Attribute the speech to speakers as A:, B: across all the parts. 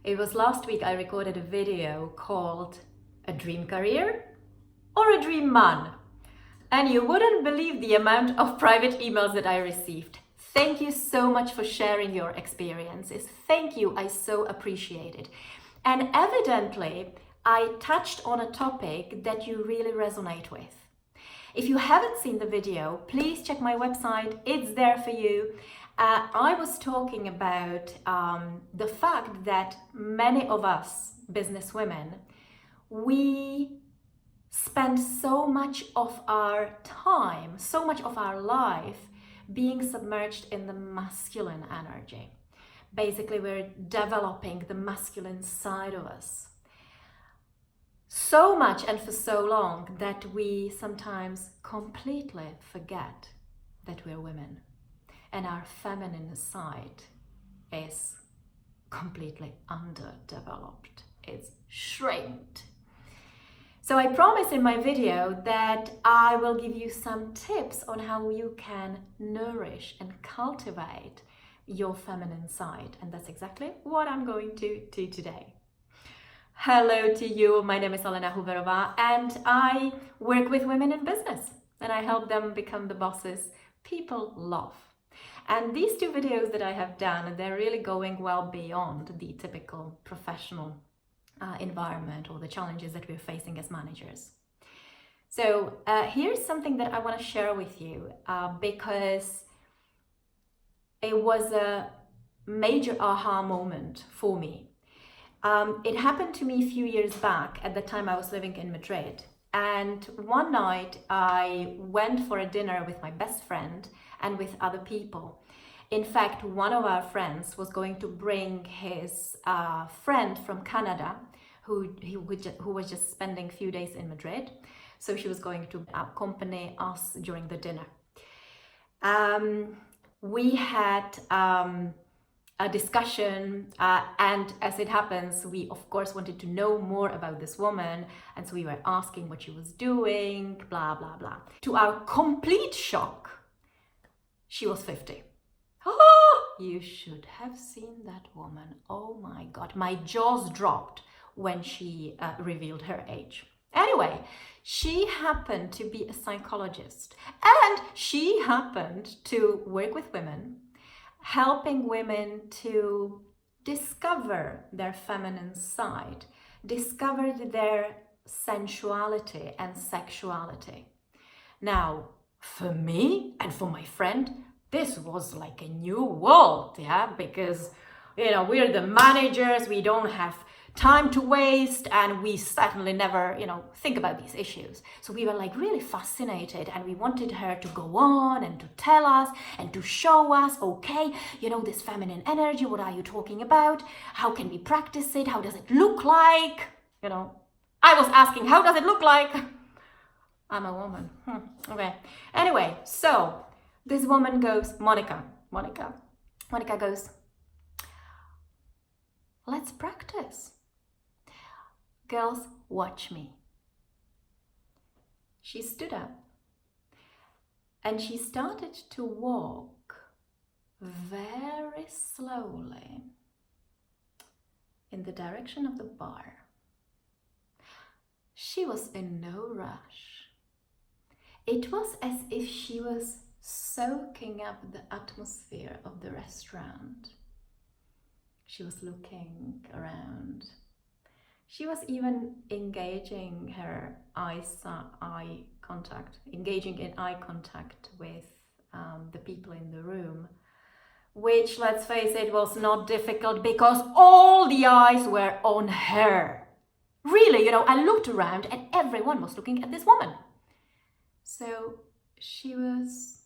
A: It was last week I recorded a video called A Dream Career or a Dream Man. And you wouldn't believe the amount of private emails that I received. Thank you so much for sharing your experiences. Thank you, I so appreciate it. And evidently, I touched on a topic that you really resonate with. If you haven't seen the video, please check my website, it's there for you. I was talking about the fact that many of us business women, we spend so much of our time, so much of our life being submerged in the masculine energy. Basically, we're developing the masculine side of us. So much and for so long that we sometimes completely forget that we're women and our feminine side is completely underdeveloped. It's shrinked. So I promise in my video that I will give you some tips on how you can nourish and cultivate your feminine side. And that's exactly what I'm going to do today. Hello to you, my name is Alena Huberova and I work with women in business and I help them become the bosses people love. And these two videos that I have done, they're really going well beyond the typical professional environment or the challenges that we're facing as managers. So here's something that I want to share with you because it was a major aha moment for me. It happened to me a few years back. At the time I was living in Madrid, and one night I went for a dinner with my best friend and with other people. In fact, one of our friends was going to bring his friend from Canada who was just spending a few days in Madrid. So she was going to accompany us during the dinner. We had a discussion and as it happens, we of course wanted to know more about this woman, and so we were asking what she was doing, blah, blah, blah. To our complete shock, she was 50. Oh, you should have seen that woman. Oh my God, my jaws dropped when she revealed her age. Anyway, she happened to be a psychologist and she happened to work with women, helping women to discover their feminine side, discover their sensuality and sexuality. Now, for me and for my friend, this was like a new world, yeah, because, you know, we're the managers, we don't have time to waste, and we certainly never, think about these issues. So we were like really fascinated, and we wanted her to go on and to tell us and to show us, okay, this feminine energy, what are you talking about? How can we practice it? How does it look like? I was asking, how does it look like? I'm a woman. Okay. Anyway, so this woman goes, Monica goes, let's practice. Girls, watch me. She stood up and she started to walk very slowly in the direction of the bar. She was in no rush. It was as if she was soaking up the atmosphere of the restaurant. She was looking around. She was even engaging in eye contact with the people in the room, which, let's face it, was not difficult because all the eyes were on her. Really, I looked around and everyone was looking at this woman. So she was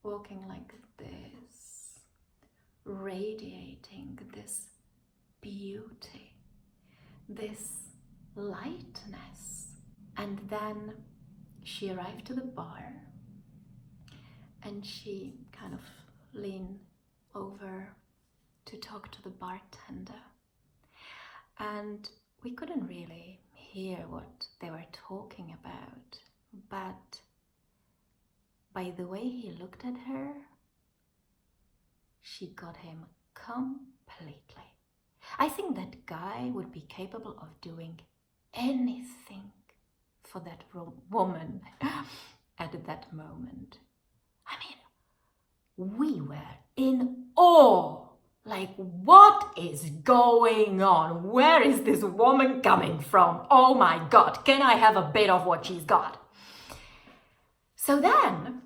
A: walking like this, radiating this beauty, this lightness. And then she arrived to the bar and she kind of leaned over to talk to the bartender. And we couldn't really hear what they were talking about, but by the way he looked at her, she got him completely. I think that guy would be capable of doing anything for that woman at that moment. I mean, we were in awe. Like, what is going on? Where is this woman coming from? Oh my God, can I have a bit of what she's got? So then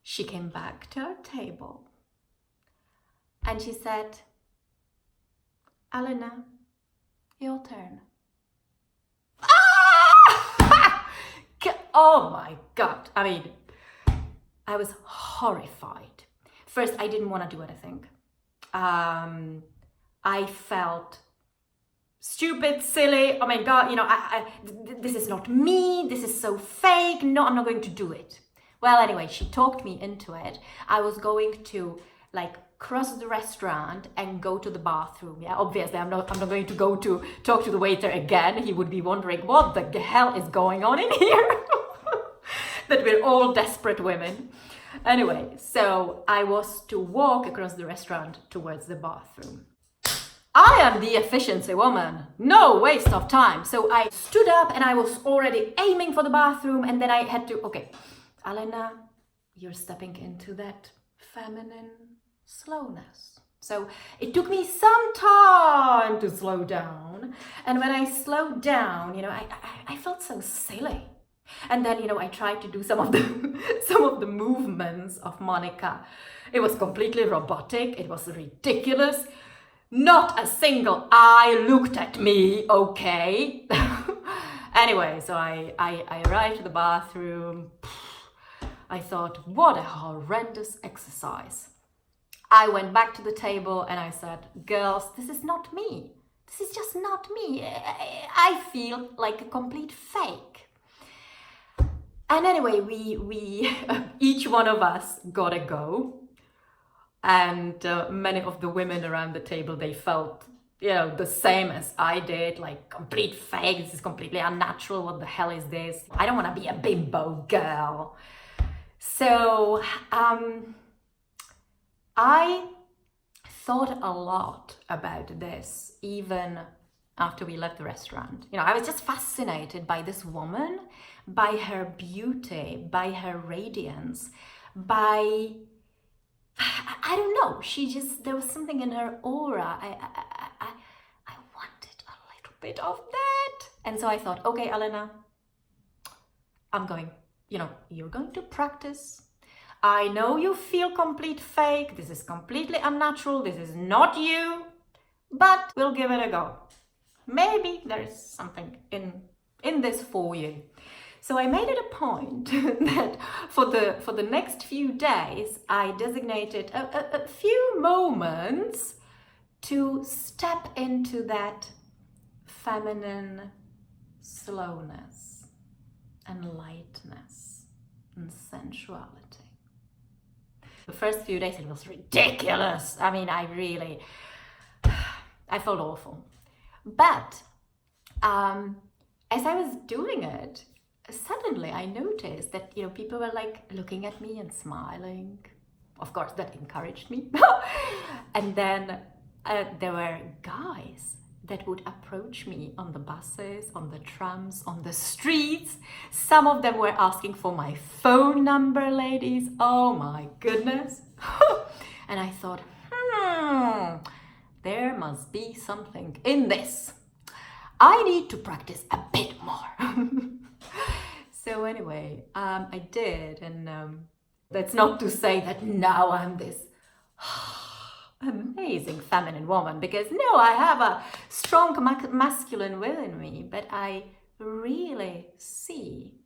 A: she came back to our table and she said, Elena, your turn. Ah! Oh my God. I mean, I was horrified. First, I didn't want to do anything. I felt stupid, silly. Oh my God, you know, this is not me. This is so fake. No, I'm not going to do it. Well, anyway, she talked me into it. I was going to like cross the restaurant and go to the bathroom. Yeah, obviously, I'm not going to go to talk to the waiter again. He would be wondering what the hell is going on in here. That we're all desperate women. Anyway, so I was to walk across the restaurant towards the bathroom. I am the efficiency woman, no waste of time. So I stood up and I was already aiming for the bathroom, and then I had to, okay, Elena, you're stepping into that feminine slowness. So it took me some time to slow down. And when I slowed down, you know, I felt so silly. And then, you know, I tried to do some of the movements of Monica. It was completely robotic. It was ridiculous. Not a single eye looked at me, okay? Anyway, so I arrived at the bathroom. I thought, what a horrendous exercise. I went back to the table and I said, girls, this is not me. This is just not me. I feel like a complete fake. And anyway, we each one of us got a go. And many of the women around the table, they felt, you know, the same as I did, like complete fake. This is completely unnatural. What the hell is this? I don't want to be a bimbo girl. So I thought a lot about this, even after we left the restaurant. You know, I was just fascinated by this woman, by her beauty, by her radiance, by, I don't know, there was something in her aura. I wanted a little bit of that. And so I thought, okay, Elena, you're going to practice. I know you feel complete fake. This is completely unnatural. This is not you, but we'll give it a go. Maybe there is something in this for you. So I made it a point that for the next few days, I designated a few moments to step into that feminine slowness and lightness and sensuality. The first few days, it was ridiculous. I mean, I felt awful. But as I was doing it, suddenly I noticed that, you know, people were like looking at me and smiling. Of course, that encouraged me. And then there were guys that would approach me on the buses, on the trams, on the streets. Some of them were asking for my phone number, ladies. Oh my goodness. And I thought, there must be something in this. I need to practice a bit more. So anyway, I did, and that's not to say that now I'm this amazing feminine woman, because no, I have a strong masculine will in me, but I really see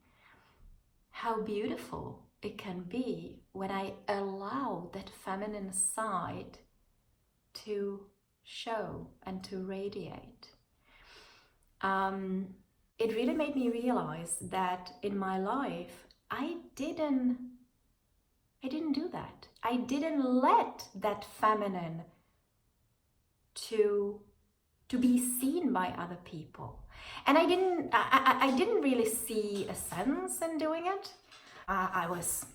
A: how beautiful it can be when I allow that feminine side to show and to radiate. It really made me realize that in my life, I didn't do that. I didn't let that feminine to be seen by other people. And I didn't really see a sense in doing it. I was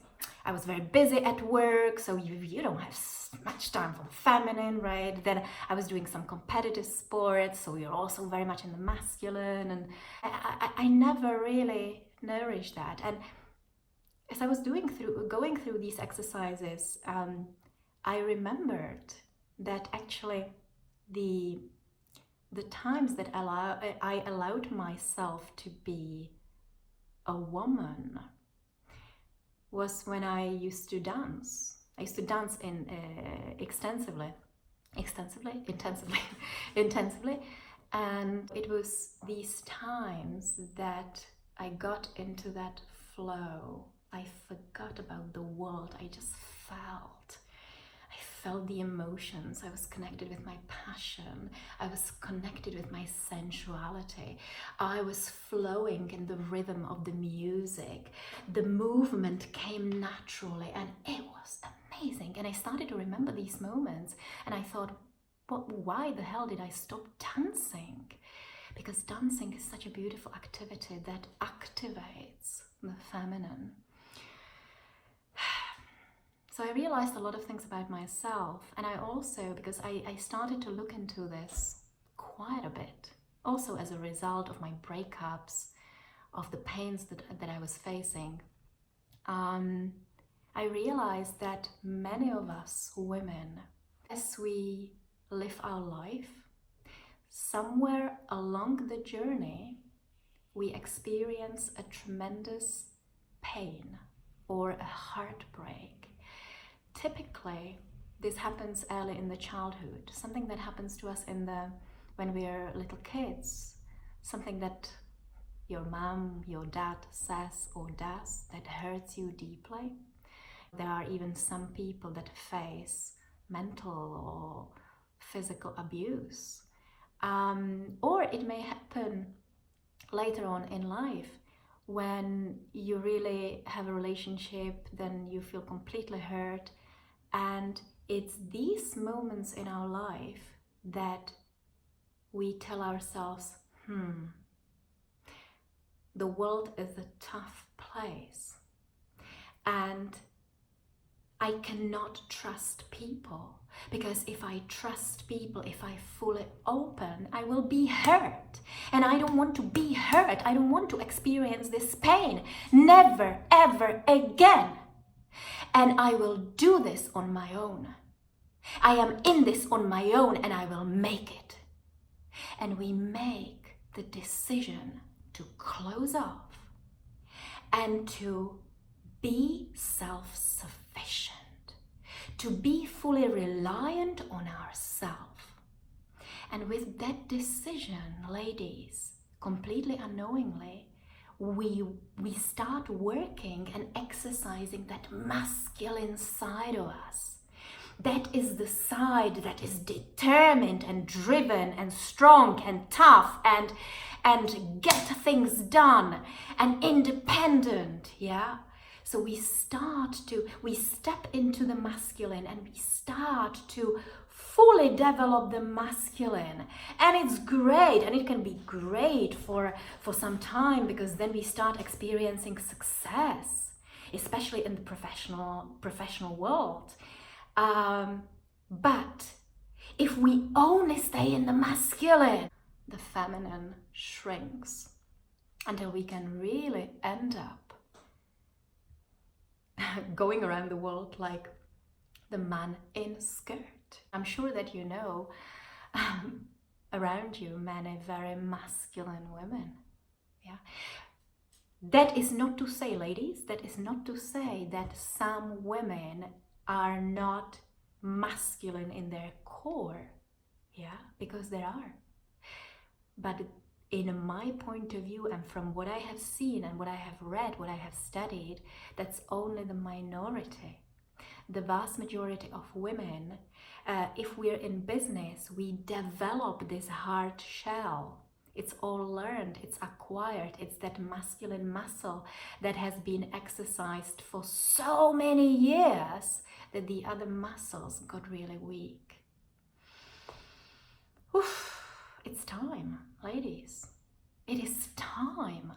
A: I was very busy at work, so you don't have much time for the feminine, right? Then I was doing some competitive sports, so you're also very much in the masculine, and I never really nourished that. And as I was going through these exercises, I remembered that actually the times that I allowed myself to be a woman was when I used to dance. I used to dance intensively, and it was these times that I got into that flow. I forgot about the world. I just felt. I felt the emotions. I was connected with my passion. I was connected with my sensuality. I was flowing in the rhythm of the music. The movement came naturally, and it was amazing. And I started to remember these moments, and I thought, why the hell did I stop dancing? Because dancing is such a beautiful activity that activates the feminine. So I realized a lot of things about myself, and I also, because I started to look into this quite a bit, also as a result of my breakups, of the pains that I was facing, I realized that many of us women, as we live our life, somewhere along the journey, we experience a tremendous pain or a heartbreak. Typically, this happens early in the childhood, something that happens to us when we're little kids, something that your mom, your dad says or does that hurts you deeply. There are even some people that face mental or physical abuse. Or it may happen later on in life when you really have a relationship, then you feel completely hurt. And it's these moments in our life that we tell ourselves, the world is a tough place. And I cannot trust people, because if I trust people, if I fully open, I will be hurt. And I don't want to be hurt. I don't want to experience this pain. Never, ever again. And I will do this on my own. I am in this on my own, and I will make it. And we make the decision to close off and to be self-sufficient, to be fully reliant on ourselves. And with that decision, ladies, completely unknowingly, we start working and exercising that masculine side of us. That is the side that is determined and driven and strong and tough and get things done and independent, yeah? So we step into the masculine, and we start to fully develop the masculine. And it's great, and it can be great for some time, because then we start experiencing success, especially in the professional world. But if we only stay in the masculine, the feminine shrinks until we can really end up going around the world like the man in skirt. I'm sure that you know around you many very masculine women. Yeah. That is not to say, ladies, that is not to say that some women are not masculine in their core. Yeah, because there are. But in my point of view, and from what I have seen and what I have read, what I have studied, that's only the minority. The vast majority of women, if we're in business, we develop this hard shell. It's all learned, it's acquired, it's that masculine muscle that has been exercised for so many years that the other muscles got really weak. Oof. It's time, ladies. It is time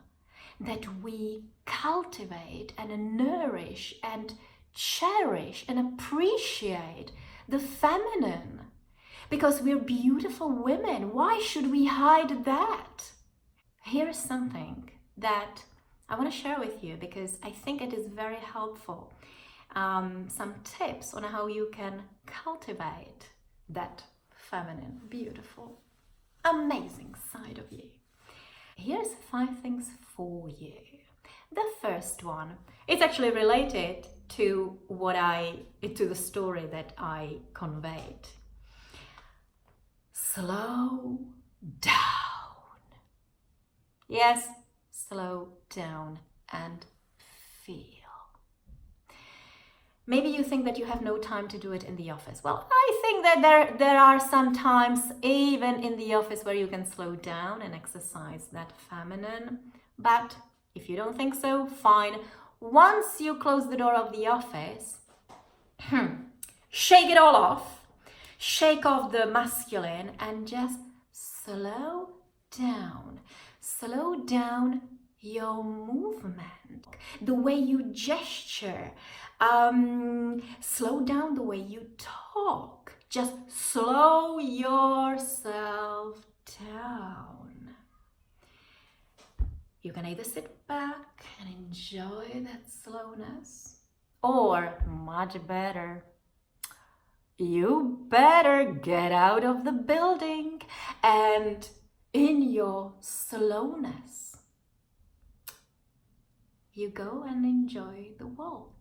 A: that we cultivate and nourish and cherish and appreciate the feminine, because we're beautiful women. Why should we hide that? Here's something that I want to share with you because I think it is very helpful. Some tips on how you can cultivate that feminine, beautiful, amazing side of you. Here's 5 things for you. The first one, it's actually related to to the story that I conveyed. Slow down. Yes, slow down and feel. Maybe you think that you have no time to do it in the office. Well, I think that there are some times, even in the office, where you can slow down and exercise that feminine. But if you don't think so, fine. Once you close the door of the office, shake it all off. Shake off the masculine and just slow down. Slow down your movement, the way you gesture. Slow down the way you talk. Just slow yourself down. You can either sit back and enjoy that slowness, or much better, you better get out of the building and in your slowness, you go and enjoy the world.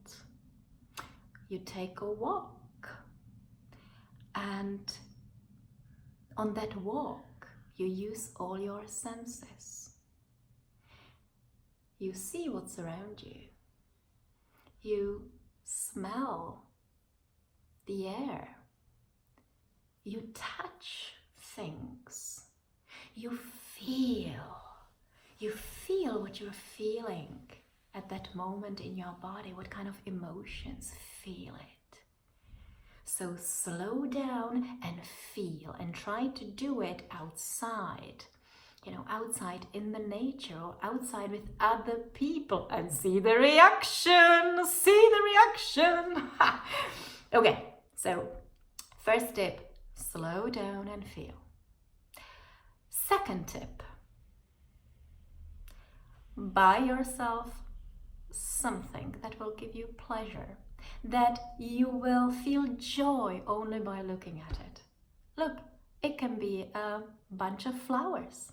A: You take a walk, and on that walk, you use all your senses. You see what's around you. You smell the air. You touch things. You feel what you're feeling at that moment in your body. What kind of emotions? Feel it. So slow down and feel, and try to do it outside. Outside in the nature, or outside with other people, and see the reaction. Okay, so first tip, slow down and feel. Second tip, buy yourself something that will give you pleasure, that you will feel joy only by looking at it. Look, it can be a bunch of flowers,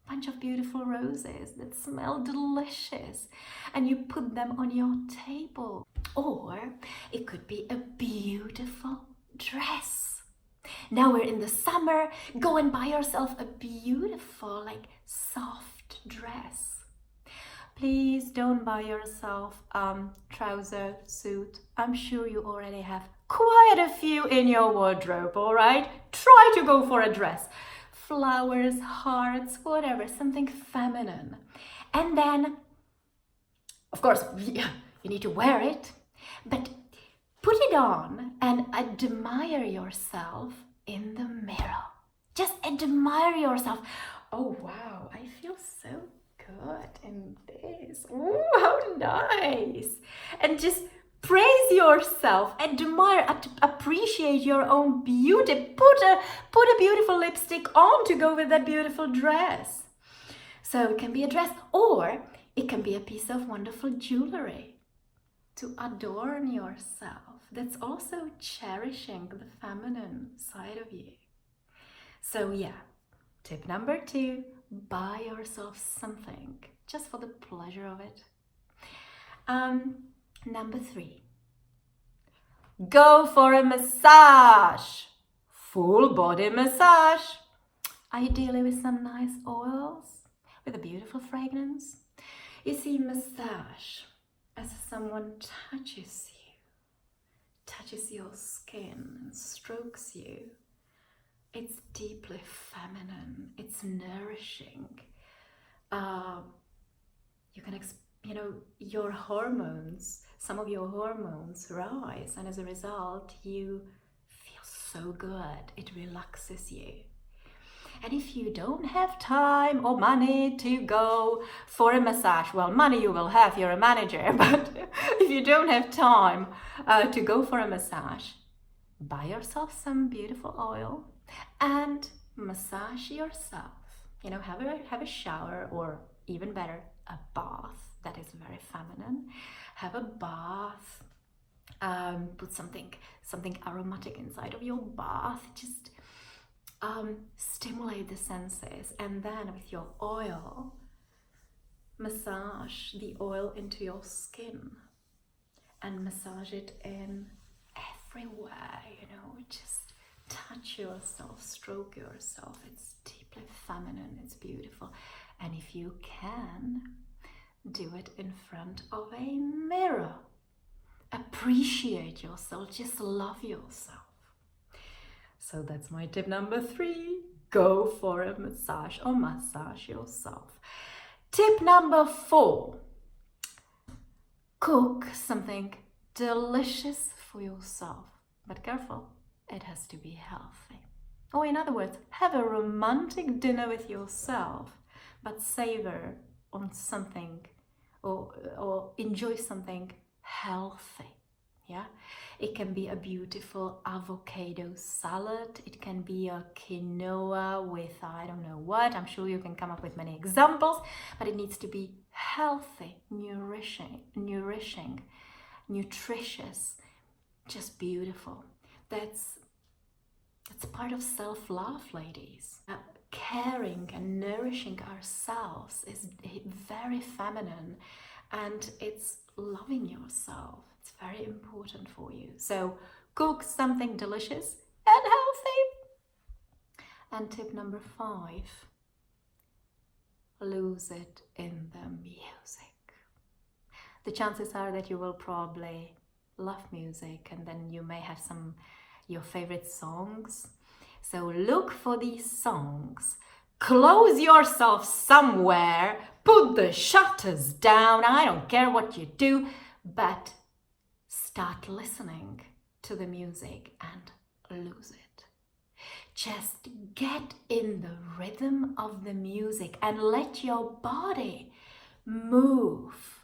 A: bunch of beautiful roses that smell delicious, and you put them on your table. Or it could be a beautiful dress. Now we're in the summer, go and buy yourself a beautiful, soft dress. Please don't buy yourself trouser suit. I'm sure you already have quite a few in your wardrobe, all right? Try to go for a dress. Flowers, hearts, whatever, something feminine. And then, of course, you need to wear it, but put it on and admire yourself in the mirror. Just admire yourself. Oh, wow, I feel so good in this. Ooh, how nice. And just praise yourself, admire, appreciate your own beauty. Put a beautiful lipstick on to go with that beautiful dress. So it can be a dress, or it can be a piece of wonderful jewelry to adorn yourself. That's also cherishing the feminine side of you. So yeah, tip number 2, buy yourself something just for the pleasure of it. Number 3, go for a massage. Full body massage. Ideally with some nice oils, with a beautiful fragrance. You see, massage, as someone touches your skin and strokes you, it's deeply feminine, it's nourishing. You can your hormones, some of your hormones rise, and as a result you feel so good. It relaxes you. And if you don't have time or money to go for a massage, well, money you will have, you're a manager, but if you don't have time to go for a massage, buy yourself some beautiful oil and massage yourself. You know, have a shower, or even better, a bath. That is very feminine. Have a bath. Put something aromatic inside of your bath. Just stimulate the senses, and then with your oil, massage the oil into your skin and massage it in everywhere, you know, just touch yourself, stroke yourself. It's deeply feminine, it's beautiful. And if you can, do it in front of a mirror. Appreciate yourself, just love yourself. So that's my tip number 3. Go for a massage or massage yourself. Tip number 4. Cook something delicious for yourself. But careful, it has to be healthy. Or in other words, have a romantic dinner with yourself, but savor on something or enjoy something healthy. Yeah, it can be a beautiful avocado salad. It can be a quinoa with I don't know what. I'm sure you can come up with many examples, but it needs to be healthy, nourishing, nutritious, just beautiful. That's part of self-love, ladies. Caring and nourishing ourselves is very feminine, and it's loving yourself. It's very important for you. So cook something delicious and healthy. And tip number 5, lose it in the music. The chances are that you will probably love music, and then you may have your favorite songs. So look for these songs. Close yourself somewhere, put the shutters down, I don't care what you do, but start listening to the music and lose it. Just get in the rhythm of the music and let your body move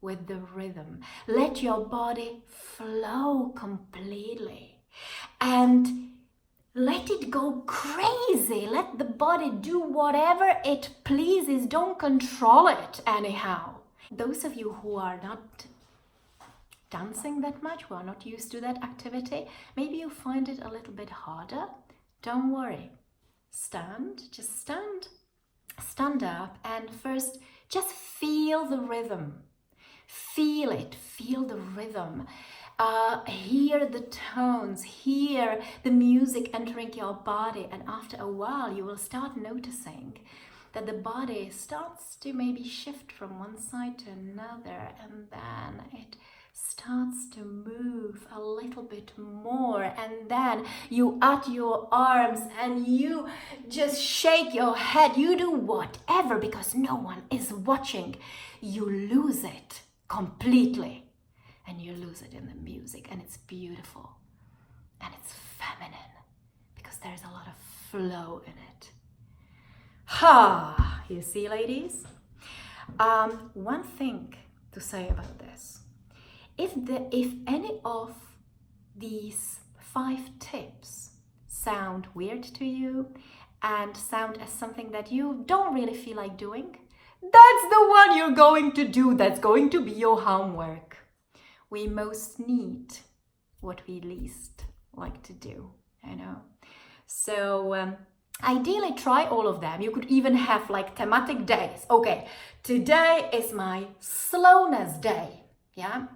A: with the rhythm. Let your body flow completely and let it go crazy. Let the body do whatever it pleases. Don't control it anyhow. Those of you who are not dancing that much, who are not used to that activity, maybe you find it a little bit harder. Don't worry. Just stand up, and first just feel the rhythm. Feel it, feel the rhythm. Hear the tones, hear the music entering your body, and after a while you will start noticing that the body starts to maybe shift from one side to another, and then it starts to move a little bit more, and then you add your arms and you just shake your head. You do whatever because no one is watching. You lose it completely. And you lose it in the music, and it's beautiful and it's feminine because there's a lot of flow in it. You see, ladies? One thing to say about this: if any of these 5 tips sound weird to you and sound as something that you don't really feel like doing, that's the one you're going to do. That's going to be your homework. We most need what we least like to do, you know. So ideally try all of them. You could even have like thematic days. Okay, today is my slowness day, yeah.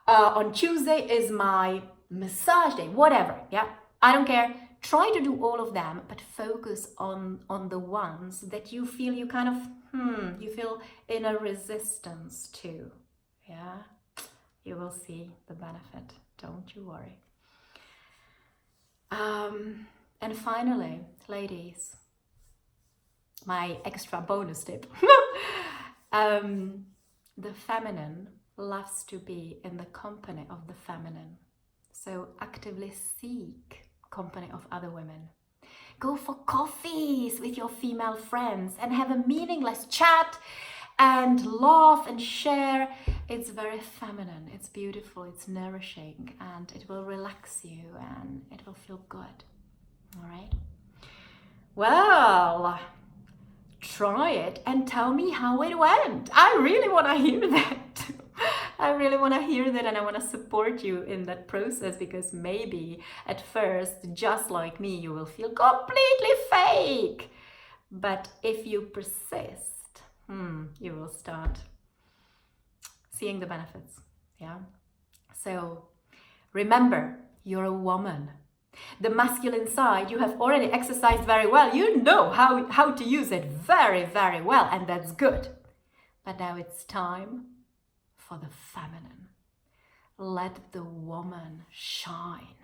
A: On Tuesday is my massage day, whatever, yeah. I don't care. Try to do all of them, but focus on the ones that you feel you kind of, you feel inner resistance to, yeah. You will see the benefit, don't you worry. And finally, ladies, my extra bonus tip. The feminine loves to be in the company of the feminine. So actively seek company of other women. Go for coffees with your female friends and have a meaningless chat and laugh and share. It's very feminine, it's beautiful, it's nourishing, and it will relax you and it will feel good. All right? Well, try it and tell me how it went. I really want to hear that. I really want to hear that, and I want to support you in that process, because maybe at first, just like me, you will feel completely fake. But if you persist, you will start seeing the benefits. Yeah. So remember, you're a woman. The masculine side you have already exercised very well. You know how to use it very, very well, and that's good. But now it's time for the feminine. Let the woman shine.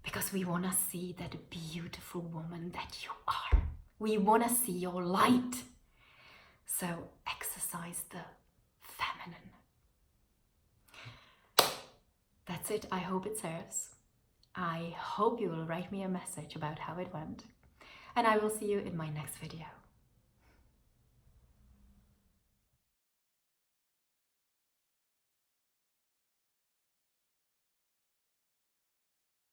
A: Because we want to see that beautiful woman that you are. We want to see your light. So exercise the feminine. That's it. I hope it serves. I hope you will write me a message about how it went. And I will see you in my next video.